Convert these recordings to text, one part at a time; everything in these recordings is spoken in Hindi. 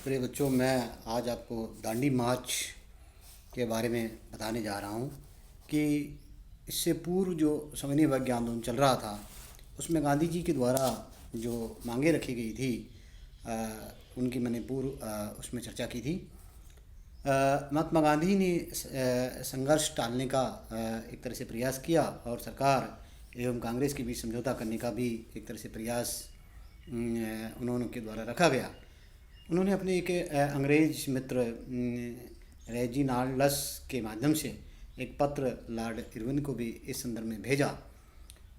प्रिय बच्चों, मैं आज आपको दांडी मार्च के बारे में बताने जा रहा हूँ कि इससे पूर्व जो सविनय अवज्ञा आंदोलन चल रहा था उसमें गांधी जी के द्वारा जो मांगे रखी गई थी उनकी मैंने पूर्व उसमें चर्चा की थी। महात्मा गांधी ने संघर्ष टालने का एक तरह से प्रयास किया और सरकार एवं कांग्रेस के बीच समझौता करने का भी एक तरह से प्रयास उन्होंने के द्वारा रखा गया। उन्होंने अपने एक अंग्रेज मित्र रेजिनाल्ड लस के माध्यम से एक पत्र लॉर्ड इरविन को भी इस संदर्भ में भेजा,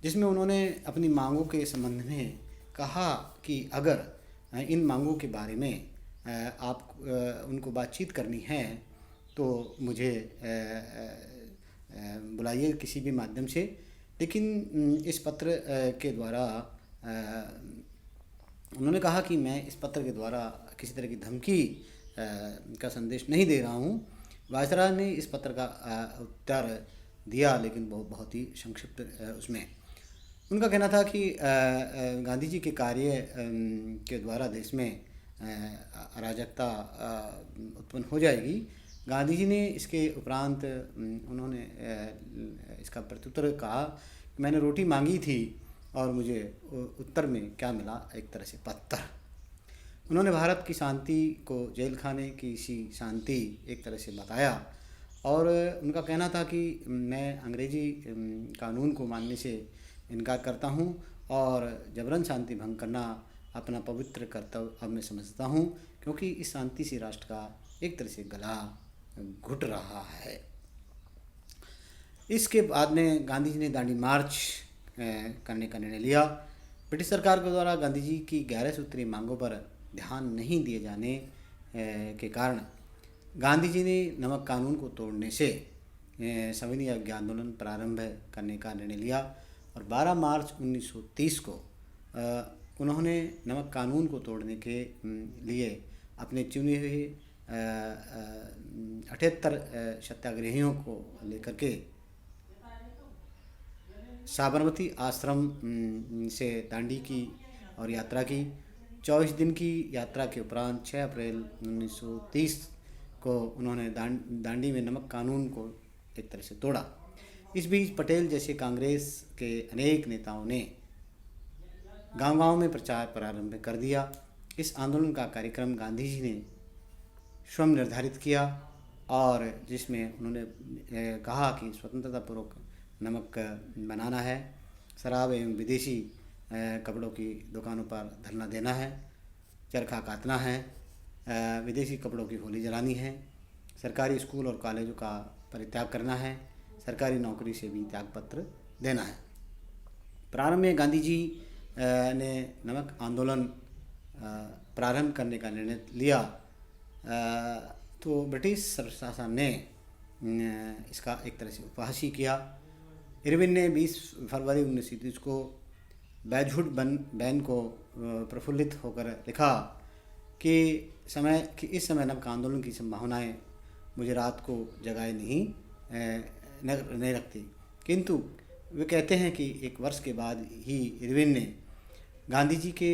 जिसमें उन्होंने अपनी मांगों के संबंध में कहा कि अगर इन मांगों के बारे में आप उनको बातचीत करनी है तो मुझे बुलाइए किसी भी माध्यम से। लेकिन इस पत्र के द्वारा उन्होंने कहा कि मैं इस पत्र के द्वारा किसी तरह की धमकी का संदेश नहीं दे रहा हूँ। वायसराय ने इस पत्र का उत्तर दिया, लेकिन बहुत ही संक्षिप्त उसमें उनका कहना था कि गांधी जी के कार्य के द्वारा देश में अराजकता उत्पन्न हो जाएगी। गांधी जी ने इसके उपरांत उन्होंने इसका प्रत्युत्तर कहा कि मैंने रोटी मांगी थी और मुझे उत्तर में क्या मिला, एक तरह से पत्थर। उन्होंने भारत की शांति को जेल खाने की सी शांति एक तरह से बताया और उनका कहना था कि मैं अंग्रेजी कानून को मानने से इनकार करता हूं और जबरन शांति भंग करना अपना पवित्र कर्तव्य अब मैं समझता हूं, क्योंकि इस शांति से राष्ट्र का एक तरह से गला घुट रहा है। इसके बाद में गांधी जी ने दांडी मार्च करने का निर्णय लिया। ब्रिटिश सरकार के द्वारा गांधी जी की 11 सूत्रीय मांगों पर ध्यान नहीं दिए जाने के कारण गांधी जी ने नमक कानून को तोड़ने से सविनय अवज्ञा आंदोलन प्रारंभ करने का निर्णय लिया और 12 मार्च 1930 को उन्होंने नमक कानून को तोड़ने के लिए अपने चुने हुए 78 सत्याग्रहियों को लेकर के साबरमती आश्रम से दांडी की और यात्रा की। 24 दिन की यात्रा के उपरांत 6 अप्रैल 1930 को उन्होंने दांडी में नमक कानून को एक तरह से तोड़ा। इस बीच पटेल जैसे कांग्रेस के अनेक नेताओं ने गांव-गांव में प्रचार प्रारंभ कर दिया। इस आंदोलन का कार्यक्रम गांधी जी ने स्वयं निर्धारित किया और जिसमें उन्होंने कहा कि स्वतंत्रता पूर्वक नमक बनाना है, शराब एवं विदेशी कपड़ों की दुकानों पर धरना देना है, चरखा काटना है, विदेशी कपड़ों की होली जलानी है, सरकारी स्कूल और कॉलेजों का परित्याग करना है, सरकारी नौकरी से भी त्यागपत्र देना है। प्रारंभ में गांधी जी ने नमक आंदोलन प्रारंभ करने का निर्णय लिया तो ब्रिटिश शासन ने इसका एक तरह से उपहास ही किया। इरविन ने 20 फरवरी 1930 को बैजहुड बैन को प्रफुल्लित होकर लिखा कि इस समय नमक आंदोलन की संभावनाएं मुझे रात को जगाए नहीं रखती, किंतु वे कहते हैं कि एक वर्ष के बाद ही इरविन ने गांधी जी के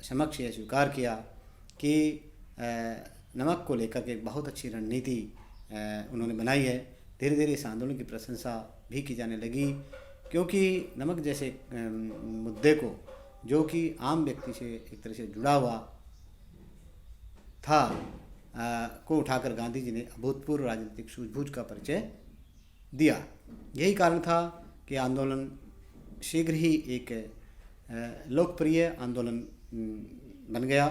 समक्ष यह स्वीकार किया कि नमक को लेकर के एक बहुत अच्छी रणनीति उन्होंने बनाई है। धीरे धीरे इस आंदोलन की प्रशंसा भी की जाने लगी, क्योंकि नमक जैसे मुद्दे को, जो कि आम व्यक्ति से एक तरह से जुड़ा हुआ था, को उठाकर गांधी जी ने अभूतपूर्व राजनीतिक सूझबूझ का परिचय दिया। यही कारण था कि आंदोलन शीघ्र ही एक लोकप्रिय आंदोलन बन गया,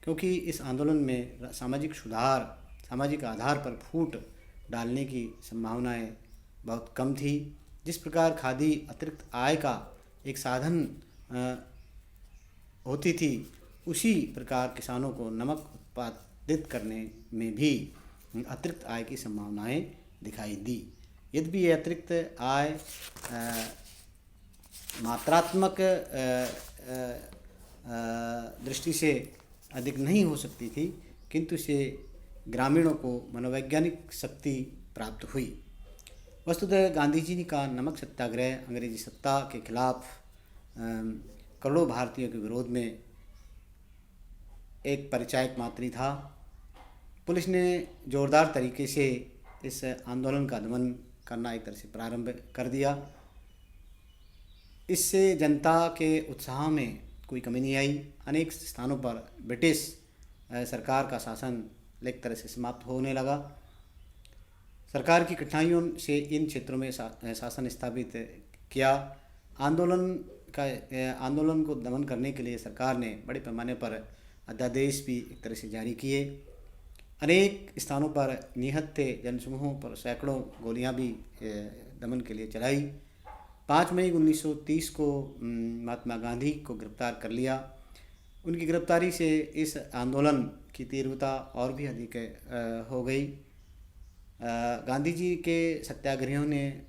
क्योंकि इस आंदोलन में सामाजिक सुधार, सामाजिक आधार पर फूट डालने की संभावनाएं बहुत कम थी। जिस प्रकार खादी अतिरिक्त आय का एक साधन होती थी, उसी प्रकार किसानों को नमक उत्पादित करने में भी अतिरिक्त आय की संभावनाएं दिखाई दी। यद्यपि ये अतिरिक्त आय मात्रात्मक दृष्टि से अधिक नहीं हो सकती थी, किंतु इससे ग्रामीणों को मनोवैज्ञानिक शक्ति प्राप्त हुई। वस्तुतः गांधी जी का नमक सत्याग्रह अंग्रेजी सत्ता के खिलाफ करोड़ों भारतीयों के विरोध में एक परिचायक मात्र ही था। पुलिस ने ज़ोरदार तरीके से इस आंदोलन का दमन करना एक तरह से प्रारंभ कर दिया। इससे जनता के उत्साह में कोई कमी नहीं आई। अनेक स्थानों पर ब्रिटिश सरकार का शासन एक तरह से समाप्त होने लगा। सरकार की कठिनाइयों से इन क्षेत्रों में शासन स्थापित किया। आंदोलन को दमन करने के लिए सरकार ने बड़े पैमाने पर अध्यादेश भी एक तरह से जारी किए। अनेक स्थानों पर निहत्थे जनसमूहों पर सैकड़ों गोलियां भी दमन के लिए चलाई। 5 मई 1930 को महात्मा गांधी को गिरफ्तार कर लिया। उनकी गिरफ्तारी से इस आंदोलन की तीव्रता और भी अधिक हो गई। गांधी जी के सत्याग्रहियों ने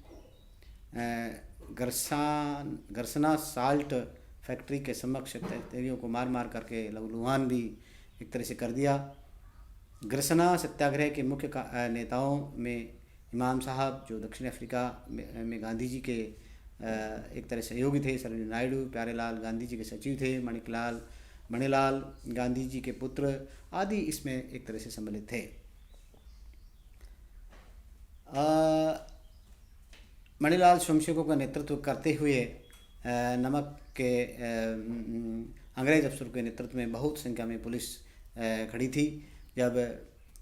गरसना साल्ट फैक्ट्री के समक्ष त्यागियों को मार मार करके लहूलुहान भी एक तरह से कर दिया। गरसना सत्याग्रह के मुख्य नेताओं में इमाम साहब, जो दक्षिण अफ्रीका में गांधी जी के एक तरह सहयोगी थे, सरोजिनी नायडू, प्यारेलाल गांधी जी के सचिव थे, मणिलाल गांधी जी के पुत्र आदि इसमें एक तरह से सम्मिलित थे। मणिलाल स्वयंसेवकों का नेतृत्व करते हुए नमक के अंग्रेज अफसरों के नेतृत्व में बहुत संख्या में पुलिस खड़ी थी। जब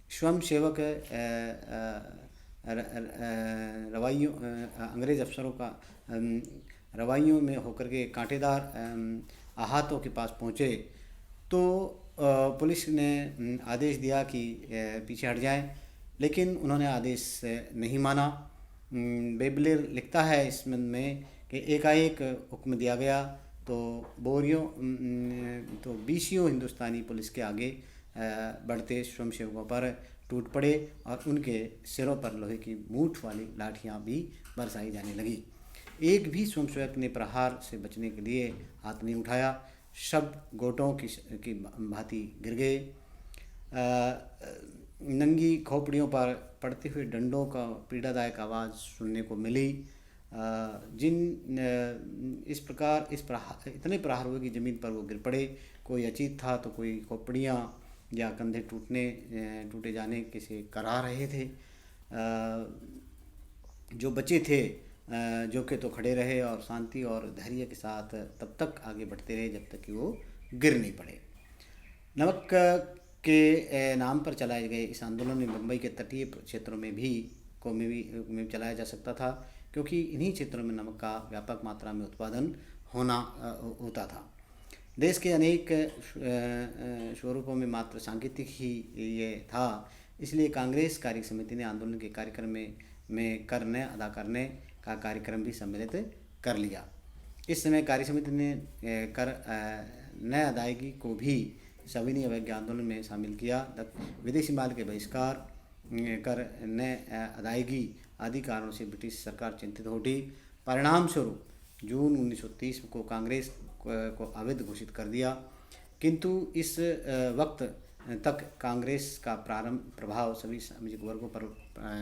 स्वयंसेवक रवाइयों अंग्रेज अफसरों का रवाइयों में होकर के कांटेदार आहतों के पास पहुँचे तो पुलिस ने आदेश दिया कि पीछे हट जाएं, लेकिन उन्होंने आदेश नहीं माना। बेबलेर लिखता है इस में कि एकाएक हुक्म दिया गया तो बीसियों हिंदुस्तानी पुलिस के आगे बढ़ते स्वयंसेवकों पर टूट पड़े और उनके सिरों पर लोहे की मूठ वाली लाठियां भी बरसाई जाने लगी। एक भी स्वयंसेवक ने प्रहार से बचने के लिए हाथ नहीं उठाया। सब गोटों की भांति गिर गए। नंगी खोपड़ियों पर पड़ते हुए डंडों का पीड़ादायक आवाज़ सुनने को मिली। इस प्रकार इतने प्रहार हुए कि ज़मीन पर वो गिर पड़े। कोई अचेत था तो कोई खोपड़ियाँ या कंधे टूटे जाने के से करा रहे थे। जो बचे थे जो के तो खड़े रहे और शांति और धैर्य के साथ तब तक आगे बढ़ते रहे जब तक कि वो गिर नहीं पड़े। नमक के नाम पर चलाए गए इस आंदोलन में मुंबई के तटीय क्षेत्रों में भी चलाया जा सकता था, क्योंकि इन्हीं क्षेत्रों में नमक का व्यापक मात्रा में उत्पादन होता था। देश के अनेक स्वरूपों में मात्र सांकेतिक ही ये था। इसलिए कांग्रेस कार्य समिति ने आंदोलन के कार्यक्रम में कर न अदा करने का कार्यक्रम भी सम्मिलित कर लिया। इस समय कार्य समिति ने कर न अदायगी को भी सविनय अवज्ञा आंदोलन में शामिल किया। विदेशी माल के बहिष्कार, कर न अदायगी आदि कारणों से ब्रिटिश सरकार चिंतित हो उठी। परिणाम स्वरूप जून 1930 को कांग्रेस को अवैध घोषित कर दिया, किंतु इस वक्त तक कांग्रेस का प्रभाव सभी सामाजिक वर्गों पर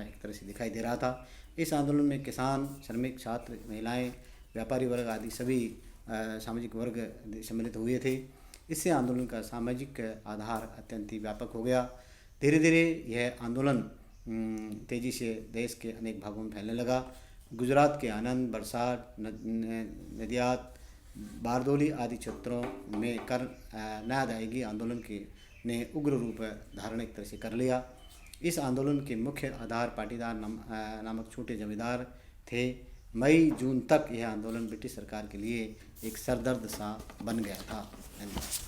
एक तरह से दिखाई दे रहा था। इस आंदोलन में किसान, श्रमिक, छात्र, महिलाएं, व्यापारी वर्ग आदि सभी सामाजिक वर्ग सम्मिलित हुए थे। इससे आंदोलन का सामाजिक आधार अत्यंत ही व्यापक हो गया। धीरे धीरे यह आंदोलन तेज़ी से देश के अनेक भागों में फैलने लगा। गुजरात के आनंद, बरसात, नदियात, बारदोली आदि क्षेत्रों में कर न अदायगी आंदोलन ने उग्र रूप धारण एक तरह से कर लिया। इस आंदोलन के मुख्य आधार पाटीदार नामक छोटे जमींदार थे। मई जून तक यह आंदोलन ब्रिटिश सरकार के लिए एक सरदर्द सा बन गया था। धन्यवाद।